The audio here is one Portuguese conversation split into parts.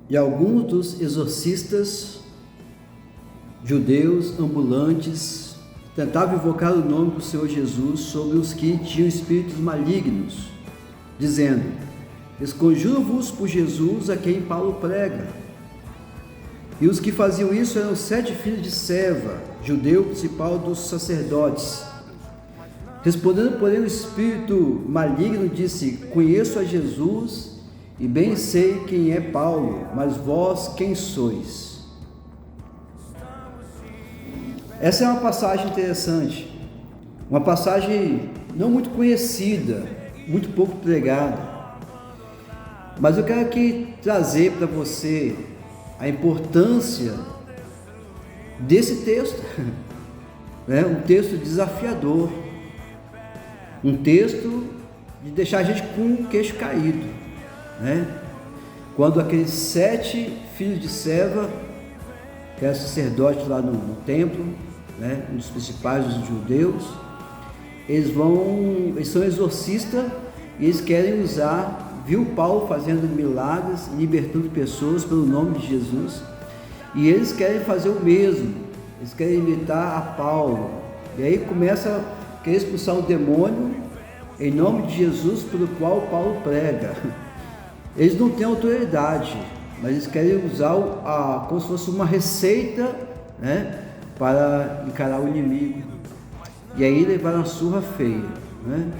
e alguns dos exorcistas judeus ambulantes tentavam invocar o nome do Senhor Jesus sobre os que tinham espíritos malignos, dizendo: esconjuro-vos por Jesus a quem Paulo prega. E os que faziam isso eram 7 filhos de Seva, judeu principal dos sacerdotes. Respondendo, porém, o espírito maligno disse: conheço a Jesus e bem sei quem é Paulo, mas vós quem sois? Essa é uma passagem interessante, uma passagem não muito conhecida, muito pouco pregada, mas eu quero aqui trazer para você a importância desse texto, né? Um texto desafiador, um texto de deixar a gente com o queixo caído, né? Quando aqueles 7 filhos de Seva, que era sacerdote lá no templo, né? Um dos principais dos judeus, eles são exorcistas e eles querem usar, viu Paulo fazendo milagres, libertando pessoas pelo nome de Jesus, e eles querem fazer o mesmo, eles querem imitar a Paulo, e aí começa a querer expulsar o demônio em nome de Jesus, pelo qual Paulo prega. Eles não têm autoridade, mas eles querem usar como se fosse uma receita, né, para encarar o inimigo, e aí levar uma surra feia, né?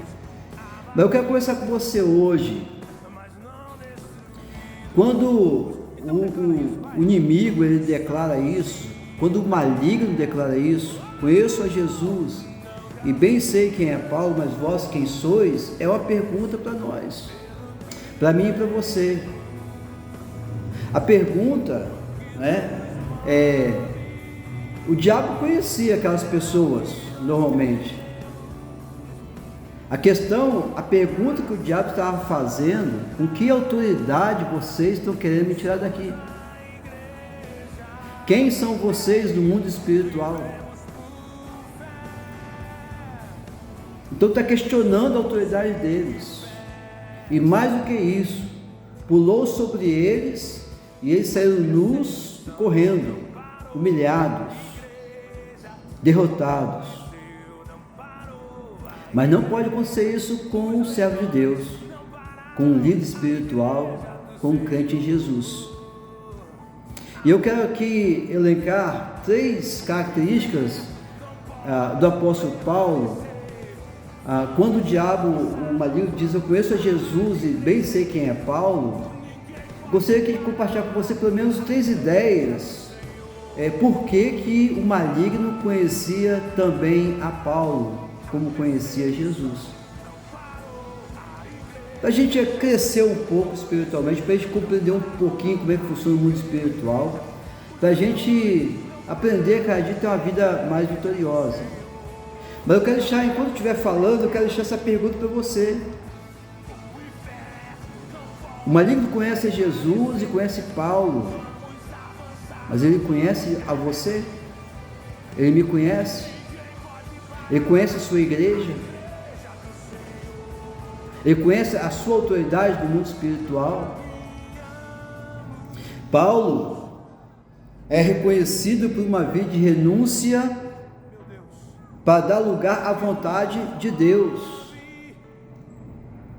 Mas eu quero conversar com você hoje. Quando o inimigo ele declara isso, quando o maligno declara isso, conheço a Jesus e bem sei quem é Paulo, mas vós quem sois, é uma pergunta para nós, para mim e para você. A pergunta, né, o diabo conhecia aquelas pessoas normalmente. A pergunta que o diabo estava fazendo: com que autoridade vocês estão querendo me tirar daqui? Quem são vocês no mundo espiritual? Então está questionando a autoridade deles. E mais do que isso, pulou sobre eles e eles saíram nus e correndo, humilhados, derrotados. Mas não pode acontecer isso com um servo de Deus, com um líder espiritual, com um crente em Jesus. E eu quero aqui elencar 3 características do apóstolo Paulo. Quando o maligno diz: eu conheço a Jesus e bem sei quem é Paulo, gostaria de compartilhar com você pelo menos 3 ideias por que o maligno conhecia também a Paulo, como conhecia Jesus. Para a gente crescer um pouco espiritualmente, para a gente compreender um pouquinho como é que funciona o mundo espiritual, para a gente aprender cada dia a ter uma vida mais vitoriosa. Mas eu quero deixar, enquanto eu estiver falando, eu quero deixar essa pergunta para você. O maligno conhece Jesus e conhece Paulo, mas ele conhece a você? Ele me conhece? Ele conhece a sua igreja? Ele conhece a sua autoridade no mundo espiritual? Paulo é reconhecido por uma vida de renúncia para dar lugar à vontade de Deus.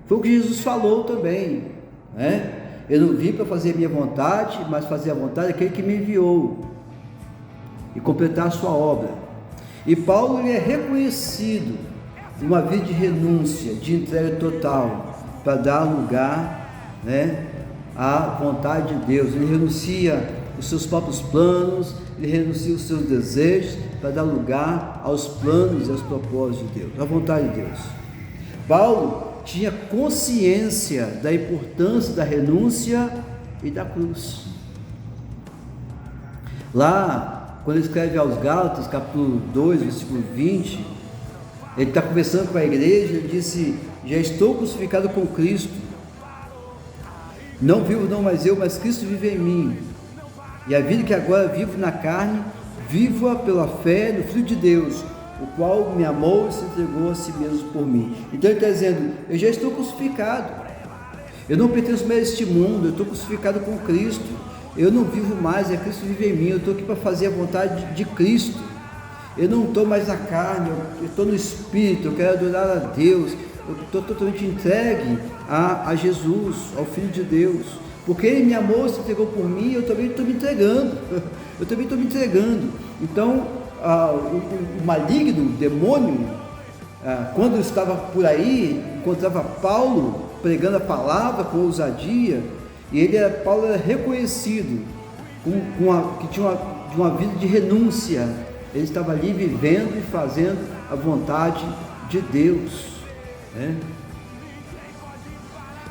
Foi o que Jesus falou também, né? Eu não vim para fazer a minha vontade, mas fazer a vontade daquele que me enviou e completar a sua obra. E Paulo ele é reconhecido por uma vida de renúncia, de entrega total, para dar lugar, né, à vontade de Deus. Ele renuncia os seus próprios planos, ele renuncia os seus desejos para dar lugar aos planos e aos propósitos de Deus, à vontade de Deus. Paulo tinha consciência da importância da renúncia e da cruz. Lá, quando ele escreve aos Gálatas, capítulo 2, versículo 20, ele está conversando com a igreja, ele disse: já estou crucificado com Cristo, não vivo não mais eu, mas Cristo vive em mim, e a vida que agora vivo na carne, vivo-a pela fé no Filho de Deus, o qual me amou e se entregou a si mesmo por mim. Então ele está dizendo: eu já estou crucificado, eu não pertenço mais a este mundo, eu estou crucificado com Cristo, eu não vivo mais, é Cristo vive em mim, eu estou aqui para fazer a vontade de Cristo. Eu não estou mais na carne, eu estou no Espírito, eu quero adorar a Deus, eu estou totalmente entregue a Jesus, ao Filho de Deus, porque Ele me amou, se entregou por mim, eu também estou me entregando, Então, o maligno, o demônio, quando estava por aí, encontrava Paulo pregando a palavra com ousadia, e Paulo era reconhecido que tinha uma vida de renúncia. Ele estava ali vivendo e fazendo a vontade de Deus, né?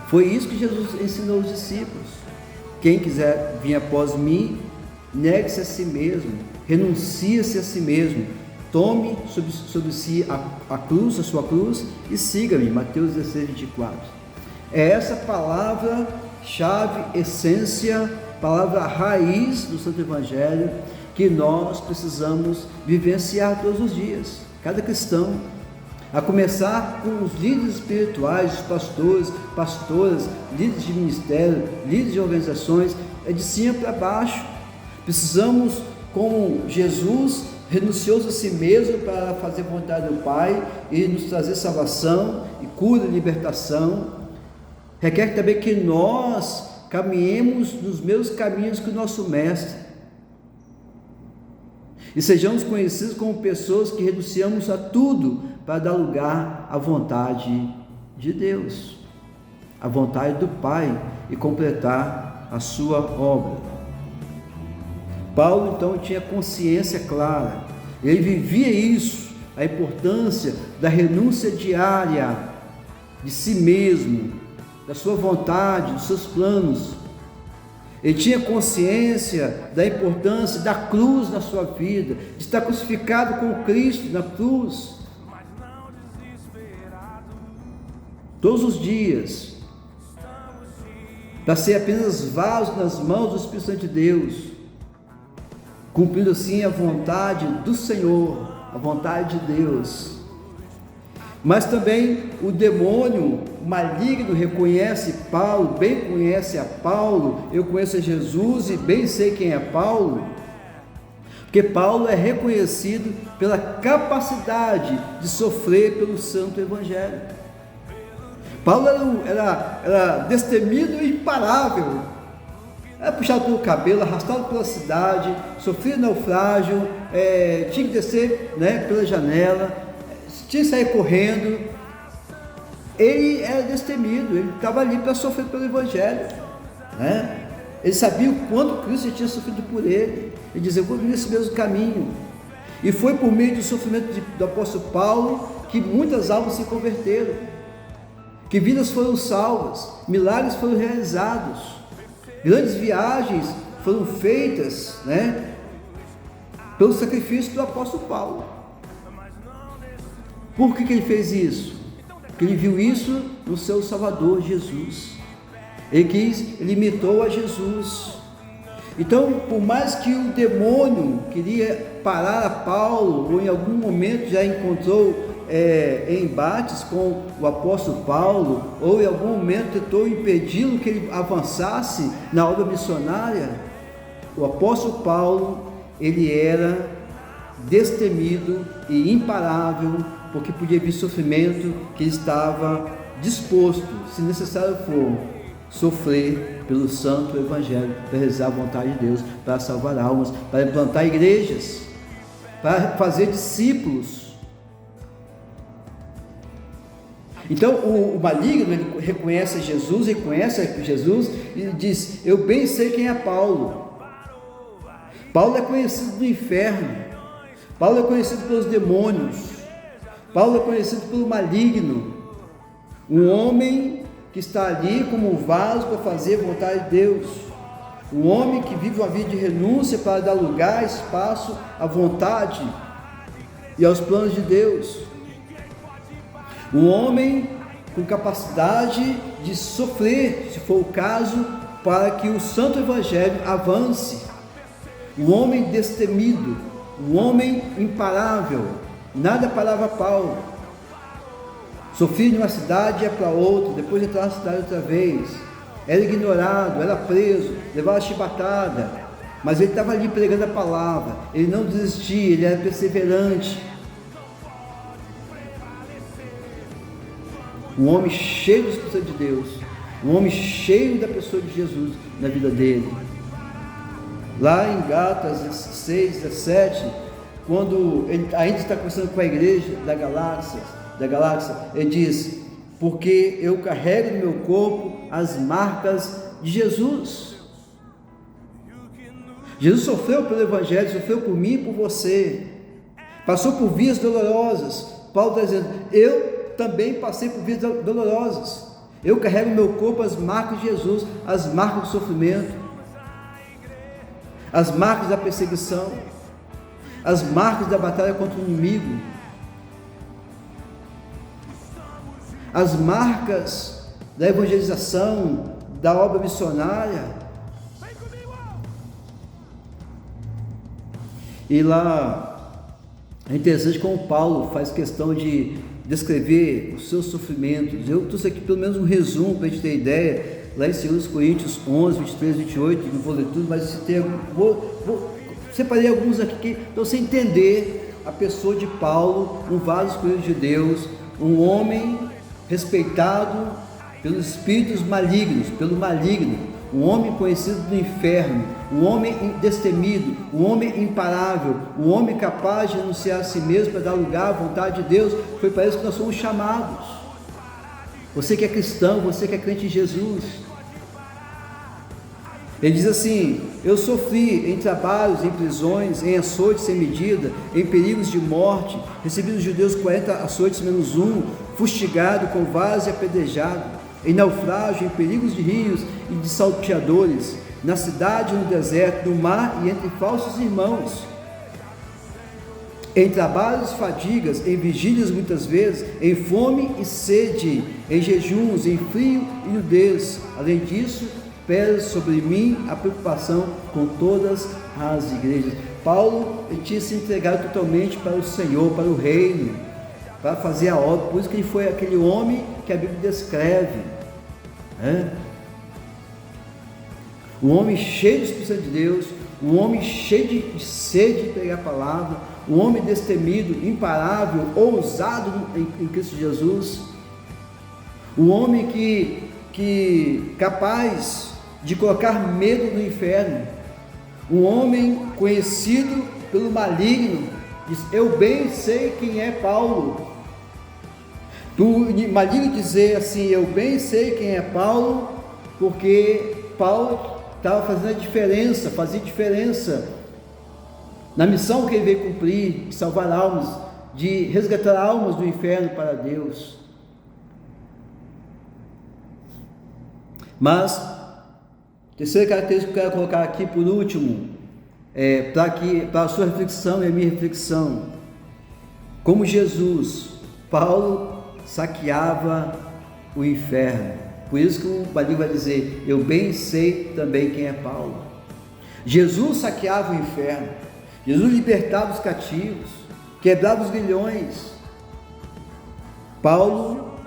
Foi isso que Jesus ensinou aos discípulos: quem quiser vir após mim, negue-se a si mesmo, renuncie-se a si mesmo, tome sobre si a sua cruz e siga-me. Mateus 16, 24. É essa palavra-chave, essência, palavra raiz do Santo Evangelho, que nós precisamos vivenciar todos os dias, cada cristão, a começar com os líderes espirituais, os pastores, pastoras, líderes de ministério, líderes de organizações, de cima para baixo. Precisamos, como Jesus renunciou a si mesmo para fazer a vontade do Pai e nos trazer salvação e cura e libertação, requer também que nós caminhemos nos mesmos caminhos que o nosso Mestre, e sejamos conhecidos como pessoas que renunciamos a tudo para dar lugar à vontade de Deus, à vontade do Pai, e completar a sua obra. Paulo então tinha consciência clara, ele vivia isso, a importância da renúncia diária de si mesmo, da sua vontade, dos seus planos. Ele tinha consciência da importância da cruz na sua vida, de estar crucificado com Cristo na cruz, todos os dias, para ser apenas vaso nas mãos do Espírito Santo de Deus, cumprindo assim a vontade do Senhor, a vontade de Deus. Mas também o demônio maligno reconhece Paulo, bem conhece a Paulo, eu conheço a Jesus e bem sei quem é Paulo, porque Paulo é reconhecido pela capacidade de sofrer pelo Santo Evangelho. Paulo era destemido e imparável, era puxado pelo cabelo, arrastado pela cidade, sofria naufrágio, tinha que descer, pela janela, tinha que sair correndo. Ele era destemido, ele estava ali para sofrer pelo Evangelho, Ele sabia o quanto Cristo tinha sofrido por ele. Ele dizia: eu vou vir nesse mesmo caminho. E foi por meio do sofrimento do apóstolo Paulo que muitas almas se converteram, que vidas foram salvas, milagres foram realizados, grandes viagens foram feitas, pelo sacrifício do apóstolo Paulo. Por que ele fez isso? Porque ele viu isso no seu Salvador Jesus. Ele imitou a Jesus. Então, por mais que o demônio queria parar a Paulo, ou em algum momento já encontrou embates com o apóstolo Paulo, ou em algum momento tentou impedi-lo que ele avançasse na obra missionária, o apóstolo Paulo, ele era destemido e imparável, porque podia vir sofrimento, que ele estava disposto, se necessário for, sofrer pelo Santo Evangelho, para realizar a vontade de Deus, para salvar almas, para implantar igrejas, para fazer discípulos. Então o maligno, ele reconhece Jesus e diz: eu bem sei quem é Paulo. Paulo é conhecido no inferno, Paulo é conhecido pelos demônios, Paulo é conhecido pelo maligno, um homem que está ali como um vaso para fazer a vontade de Deus, um homem que vive uma vida de renúncia para dar lugar, espaço à vontade e aos planos de Deus, um homem com capacidade de sofrer, se for o caso, para que o Santo Evangelho avance, um homem destemido, um homem imparável. Nada parava Paulo. Sofria de uma cidade, ia para outra, depois entrava na cidade outra vez. era ignorado, era preso, levava chibatada, mas ele estava ali pregando a palavra, ele não desistia, ele era perseverante. Um homem cheio do Espírito Santo de Deus, um homem cheio da pessoa de Jesus na vida dele. Lá em Gálatas 6, 17, quando ele ainda está conversando com a igreja da galáxia, ele diz: porque eu carrego no meu corpo as marcas de Jesus. Jesus sofreu pelo Evangelho, sofreu por mim e por você, passou por vias dolorosas. Paulo está dizendo: eu também passei por vias dolorosas, eu carrego no meu corpo as marcas de Jesus, as marcas do sofrimento, as marcas da perseguição, as marcas da batalha contra o inimigo, as marcas da evangelização, da obra missionária. E lá é interessante como Paulo faz questão de descrever os seus sofrimentos. Eu trouxe aqui pelo menos um resumo para a gente ter ideia, lá em 2 Coríntios 11, 23, 28, não vou ler tudo, mas separei alguns aqui para você entender a pessoa de Paulo, um vaso escolhido de Deus, um homem respeitado pelos espíritos malignos, pelo maligno, um homem conhecido do inferno, um homem destemido, um homem imparável, um homem capaz de anunciar a si mesmo para dar lugar à vontade de Deus. Foi para isso que nós somos chamados. Você que é cristão, você que é crente em Jesus. Ele diz assim: eu sofri em trabalhos, em prisões, em açoites sem medida, em perigos de morte, recebi dos judeus 40 açoites menos um, fustigado com varas e apedrejado, em naufrágio, em perigos de rios e de salteadores, na cidade e no deserto, no mar e entre falsos irmãos, em trabalhos e fadigas, em vigílias muitas vezes, em fome e sede, em jejuns, em frio e nudez. Além disso, pesa sobre mim a preocupação com todas as igrejas. Paulo tinha se entregado totalmente para o Senhor, para o reino, para fazer a obra. Por isso que ele foi aquele homem que a Bíblia descreve, um homem cheio do Espírito Santo de Deus, um homem cheio de sede de pregar a palavra, um homem destemido, imparável, ousado em Cristo Jesus, um homem que capaz de colocar medo no inferno, um homem conhecido pelo maligno. Diz: eu bem sei quem é Paulo. Do maligno dizer assim: eu bem sei quem é Paulo, porque Paulo estava fazendo a diferença, fazia diferença na missão que ele veio cumprir, de salvar almas, de resgatar almas do inferno para Deus. Mas terceira característica que eu quero colocar aqui por último, para a sua reflexão e a minha reflexão: como Jesus, Paulo saqueava o inferno. Por isso que o maligno vai dizer: eu bem sei também quem é Paulo. Jesus saqueava o inferno, Jesus libertava os cativos, quebrava os grilhões. Paulo,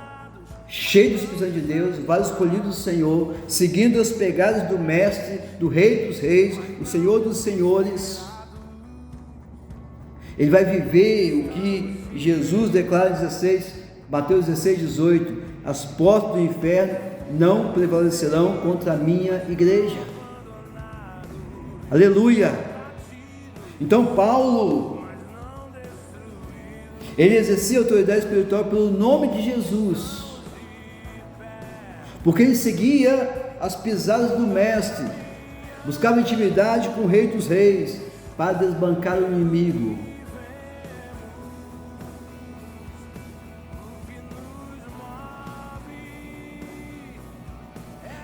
cheio do Espírito Santo de Deus, vaso escolhido do Senhor, seguindo as pegadas do Mestre, do Rei dos Reis, o Senhor dos Senhores, ele vai viver o que Jesus declara em Mateus 16, 18: as portas do inferno não prevalecerão contra a minha igreja. Aleluia! Então Paulo, ele exercia autoridade espiritual pelo nome de Jesus, porque ele seguia as pisadas do Mestre, buscava intimidade com o Rei dos Reis, para desbancar o inimigo.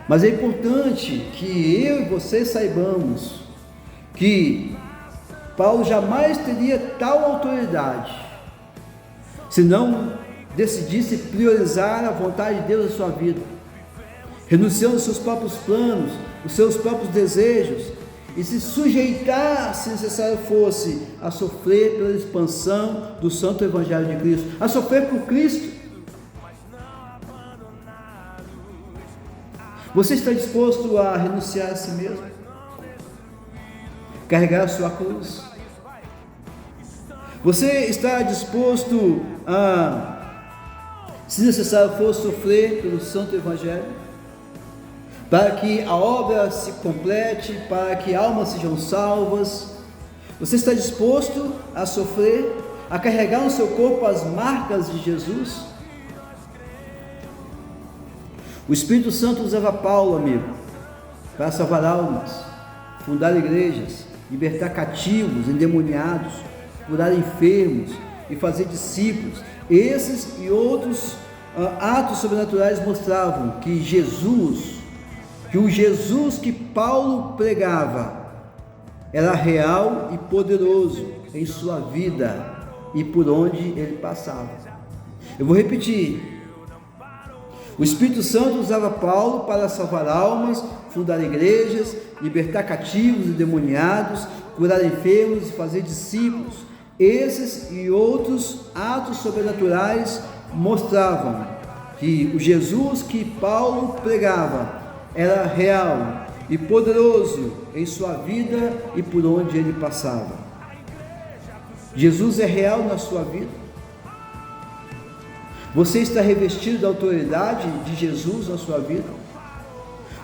Mas é importante que eu e você saibamos que Paulo jamais teria tal autoridade se não decidisse priorizar a vontade de Deus na sua vida, renunciando aos seus próprios planos, os seus próprios desejos, e se sujeitar, se necessário fosse, a sofrer pela expansão do santo Evangelho de Cristo, a sofrer por Cristo. Você está disposto a renunciar a si mesmo? Carregar a sua cruz? Você está disposto a, se necessário for, sofrer pelo Santo Evangelho? Para que a obra se complete, para que almas sejam salvas? Você está disposto a sofrer, a carregar no seu corpo as marcas de Jesus? O Espírito Santo usava Paulo, amigo, para salvar almas, fundar igrejas, libertar cativos, endemoniados, curar enfermos e fazer discípulos. Esses e outros atos sobrenaturais mostravam que o Jesus que Paulo pregava era real e poderoso em sua vida e por onde ele passava. Eu vou repetir. O Espírito Santo usava Paulo para salvar almas, fundar igrejas, libertar cativos e endemoniados, curar enfermos e fazer discípulos. Esses e outros atos sobrenaturais mostravam que o Jesus que Paulo pregava era real e poderoso em sua vida e por onde ele passava. Jesus é real na sua vida? Você está revestido da autoridade de Jesus na sua vida?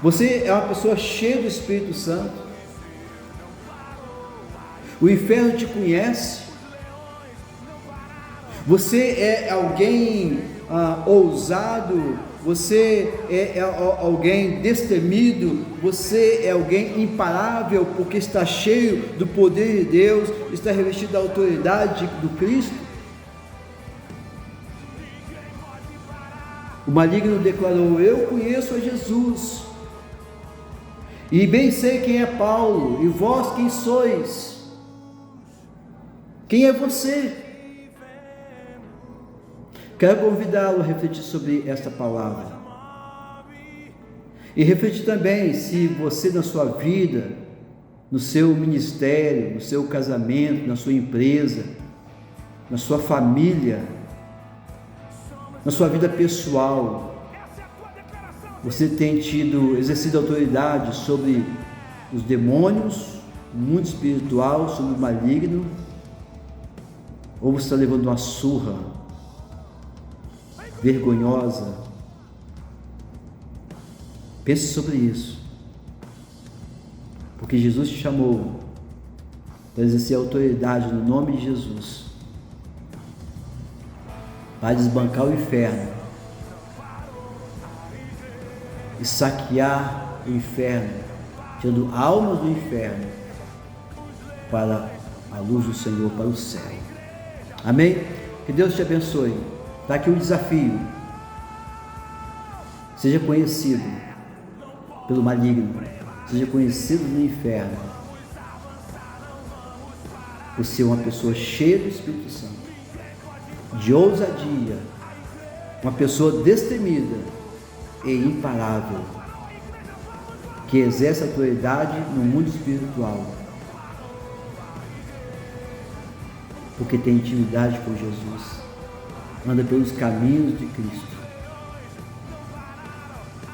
Você é uma pessoa cheia do Espírito Santo? O inferno te conhece? Você é alguém ousado? Você é alguém destemido? Você é alguém imparável porque está cheio do poder de Deus, está revestido da autoridade do Cristo? O maligno declarou: eu conheço a Jesus, e bem sei quem é Paulo, e vós quem sois? Quem é você? Quero convidá-lo a refletir sobre esta palavra, e refletir também se você na sua vida, no seu ministério, no seu casamento, na sua empresa, na sua família, na sua vida pessoal, você tem exercido autoridade sobre os demônios, o mundo espiritual, sobre o maligno, ou você está levando uma surra vergonhosa? Pense sobre isso, porque Jesus te chamou para exercer autoridade no nome de Jesus, para desbancar o inferno e saquear o inferno, tirando almas do inferno para a luz do Senhor, para o céu. Amém? Que Deus te abençoe. Está aqui um desafio: seja conhecido pelo maligno, seja conhecido no inferno por ser uma pessoa cheia do Espírito Santo, de ousadia, uma pessoa destemida e imparável, que exerce autoridade no mundo espiritual, porque tem intimidade com Jesus, anda pelos caminhos de Cristo.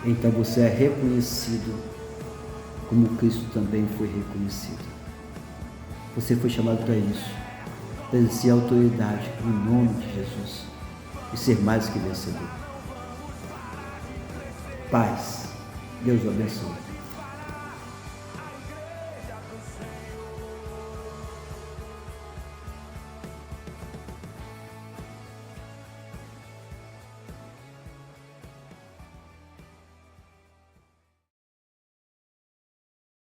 Então você é reconhecido como Cristo também foi reconhecido. Você foi chamado para isso, para exercer autoridade no nome de Jesus e ser mais que vencedor. Paz. Deus o abençoe.